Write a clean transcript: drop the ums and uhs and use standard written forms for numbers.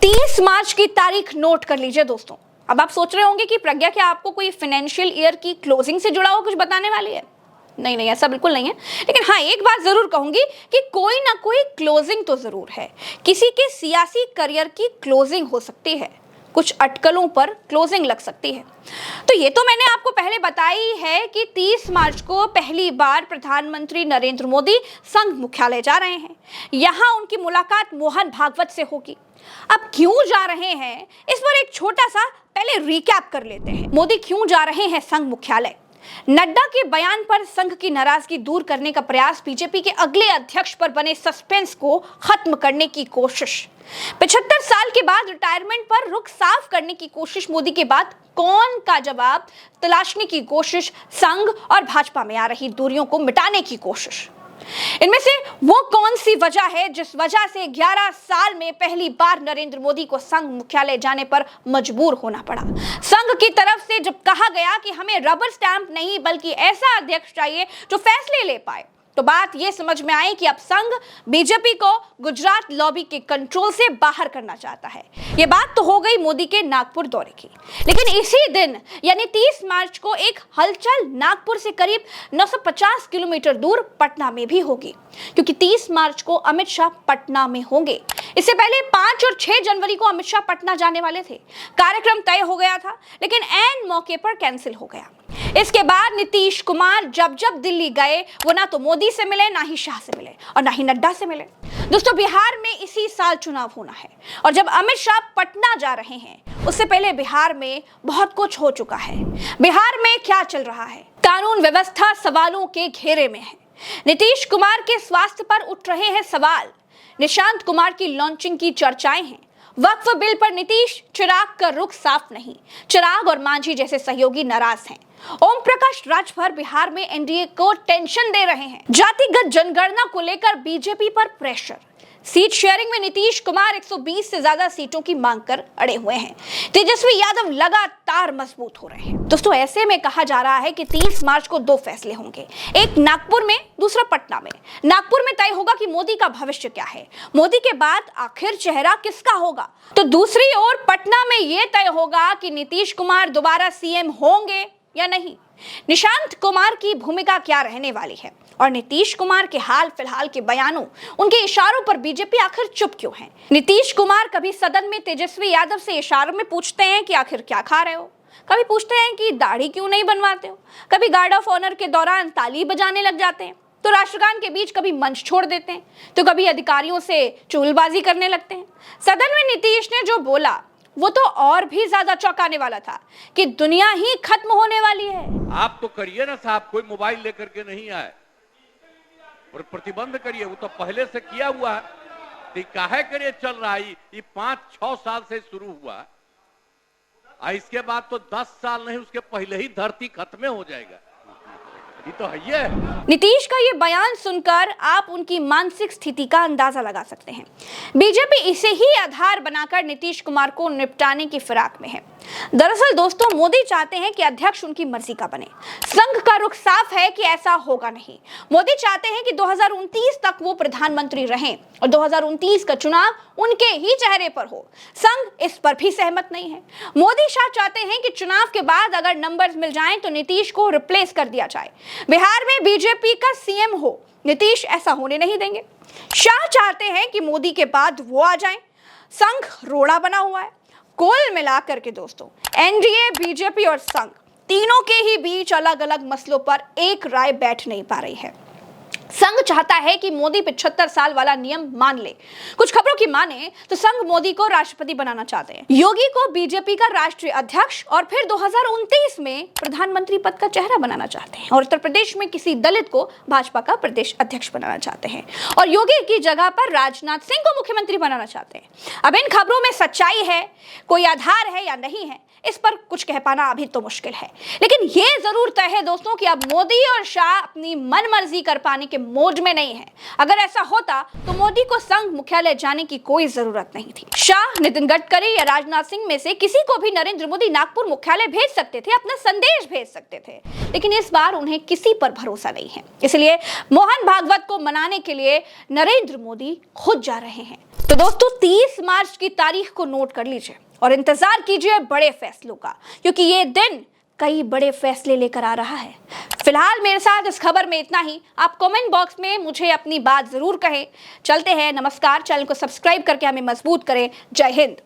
30 मार्च की तारीख नोट कर लीजिए दोस्तों। अब आप सोच रहे होंगे कि प्रज्ञा क्या आपको कोई फाइनेंशियल ईयर की क्लोजिंग से जुड़ा हुआ कुछ बताने वाली है। नहीं नहीं, ऐसा बिल्कुल नहीं है। लेकिन हाँ, एक बात जरूर कहूंगी कि कोई ना कोई क्लोजिंग तो जरूर है। किसी के सियासी करियर की क्लोजिंग हो सकती है, कुछ अटकलों पर क्लोजिंग लग सकती है। तो ये तो मैंने आपको पहले बताई है कि 30 मार्च को पहली बार प्रधानमंत्री नरेंद्र मोदी संघ मुख्यालय जा रहे हैं। यहां उनकी मुलाकात मोहन भागवत से होगी। अब क्यों जा रहे हैं, इस पर एक छोटा सा पहले रिकैप कर लेते हैं। मोदी क्यों जा रहे हैं संघ मुख्यालय? नड्डा के बयान पर संघ की नाराजगी दूर करने का प्रयास, बीजेपी के अगले अध्यक्ष पर बने सस्पेंस को खत्म करने की कोशिश, 75 साल के बाद रिटायरमेंट पर रुख साफ करने की कोशिश, मोदी के बाद कौन का जवाब तलाशने की कोशिश, संघ और भाजपा में आ रही दूरियों को मिटाने की कोशिश। इनमें से वो कौन सी वजह है जिस वजह से 11 साल में पहली बार नरेंद्र मोदी को संघ मुख्यालय जाने पर मजबूर होना पड़ा? संघ की तरफ से जब कहा गया कि हमें रबर स्टैंप नहीं बल्कि ऐसा अध्यक्ष चाहिए जो फैसले ले पाए, तो बात यह समझ में आई कि अब संघ बीजेपी को गुजरात लॉबी के कंट्रोल से बाहर करना चाहता है। यह बात तो हो गई मोदी के नागपुर दौरे की। लेकिन इसी दिन यानी 30 मार्च को एक हलचल नागपुर से करीब 950 किलोमीटर दूर पटना में भी होगी, क्योंकि 30 मार्च को अमित शाह पटना में होंगे। इससे पहले 5 और 6 जनवरी को अमित शाह पटना जाने वाले थे। कार्यक्रम तय हो गया था, लेकिन ऐन मौके पर कैंसिल हो गया। इसके बाद नीतीश कुमार जब जब दिल्ली गए, वो ना तो मोदी से मिले, ना ही शाह से मिले और ना ही नड्डा से मिले। दोस्तों, बिहार में इसी साल चुनाव होना है और जब अमित शाह पटना जा रहे हैं, उससे पहले बिहार में बहुत कुछ हो चुका है। बिहार में क्या चल रहा है? कानून व्यवस्था सवालों के घेरे में है। नीतीश कुमार के स्वास्थ्य पर उठ रहे हैं सवाल। निशांत कुमार की लॉन्चिंग की चर्चाएं हैं। वक्फ बिल पर नीतीश चिराग का रुख साफ नहीं। चिराग और मांझी जैसे सहयोगी नाराज हैं। ओम प्रकाश राजभर बिहार में एनडीए को टेंशन दे रहे हैं। जातिगत जनगणना को लेकर बीजेपी पर प्रेशर। सीट शेयरिंग में नीतीश कुमार 120 से ज्यादा सीटों की मांग कर अड़े हुए हैं। तेजस्वी यादव लगातार मजबूत हो रहे हैं। दोस्तों, ऐसे में कहा जा रहा है कि 30 मार्च को 2 फैसले होंगे, एक नागपुर में, दूसरा पटना में। नागपुर में तय होगा कि मोदी का भविष्य क्या है, मोदी के बाद आखिर चेहरा किसका होगा। तो दूसरी ओर पटना में यह तय होगा कि नीतीश कुमार दोबारा सीएम होंगे या नहीं, निशांत कुमार की भूमिका क्या रहने वाली है और नीतीश कुमार के हाल फिलहाल के बयानों, उनके इशारों पर बीजेपी आखिर चुप क्यों है। नीतीश कुमार कभी सदन में तेजस्वी यादव से इशारों में पूछते हैं कि आखिर क्या खा रहे हो, कभी पूछते हैं कि दाढ़ी क्यों नहीं बनवाते हो, कभी गार्ड ऑफ ऑनर के दौरान ताली बजाने लग जाते हैं, तो राष्ट्रगान के बीच कभी मंच छोड़ देते हैं, तो कभी अधिकारियों से चुगलबाजी करने लगते हैं। सदन में नीतीश ने जो बोला वो तो और भी ज्यादा चौंकाने वाला था कि दुनिया ही खत्म होने वाली है। आप तो करिए ना साहब, कोई मोबाइल लेकर के नहीं आए और प्रतिबंध करिए, वो तो पहले से किया हुआ है। तो काहे करिए चल रहा है, ये 5-6 साल से शुरू हुआ, इसके बाद तो 10 साल नहीं, उसके पहले ही धरती खत्म हो जाएगा। ये तो है ये। नीतीश का ये बयान सुनकर आप उनकी मानसिक स्थिति का अंदाजा लगा सकते हैं। बीजेपी इसे ही आधार बनाकर नीतीश कुमार को निपटाने की फिराक में है। दरअसल दोस्तों, मोदी चाहते हैं कि अध्यक्ष उनकी मर्जी का बने। संघ का रुख साफ है कि ऐसा होगा नहीं। मोदी चाहते हैं कि 2029 तक वो प्रधानमंत्री रहें और 2029 का चुनाव उनके ही चेहरे पर हो। संघ इस पर भी सहमत नहीं है। मोदी शाह चाहते हैं कि चुनाव के बाद अगर नंबर्स मिल जाएं तो नीतीश को रिप्लेस कर दिया जाए। बिहार में बीजेपी का सीएम हो, नीतीश ऐसा होने नहीं देंगे। शाह चाहते हैं कि मोदी के बाद वो आ जाएं। संघ रोड़ा बना हुआ है। कुल मिलाकर के दोस्तों, एनडीए, बीजेपी और संघ तीनों के ही बीच अलग अलग मसलों पर एक राय बैठ नहीं पा रही है। संघ चाहता है कि मोदी 75 साल वाला नियम मान ले। कुछ खबरों की माने तो संघ मोदी को राष्ट्रपति बनाना चाहते हैं, योगी को बीजेपी का राष्ट्रीय अध्यक्ष और फिर 2029 में प्रधानमंत्री पद का चेहरा बनाना चाहते हैं, और उत्तर प्रदेश में किसी दलित को भाजपा का प्रदेश अध्यक्ष बनाना चाहते हैं और योगी की जगह पर राजनाथ सिंह को मुख्यमंत्री बनाना चाहते हैं। अब इन खबरों में सच्चाई है, कोई आधार है या नहीं है, इस पर कुछ कह पाना अभी तो मुश्किल है। लेकिन यह जरूर तय है दोस्तों कि अब मोदी और शाह अपनी मनमर्जी कर पाने के मोड में नहीं है। अगर ऐसा होता तो मोदी को संघ मुख्यालय जाने की कोई जरूरत नहीं थी। शाह, नितिन गडकरी या राजनाथ सिंह में से किसी को भी नरेंद्र मोदी नागपुर मुख्यालय भेज सकते थे, अपना संदेश भेज सकते थे, लेकिन इस बार उन्हें किसी पर भरोसा नहीं है। इसलिए मोहन भागवत को मनाने के लिए नरेंद्र मोदी खुद जा रहे हैं। तो तो दोस्तों 30 मार्च की तारीख को नोट कर लीजिए और इंतजार कीजिए बड़े फैसलों का, क्योंकि ये दिन कई बड़े फैसले लेकर आ रहा है। फिलहाल मेरे साथ इस खबर में इतना ही। आप कमेंट बॉक्स में मुझे अपनी बात जरूर कहें। चलते हैं, नमस्कार। चैनल को सब्सक्राइब करके हमें मजबूत करें। जय हिंद।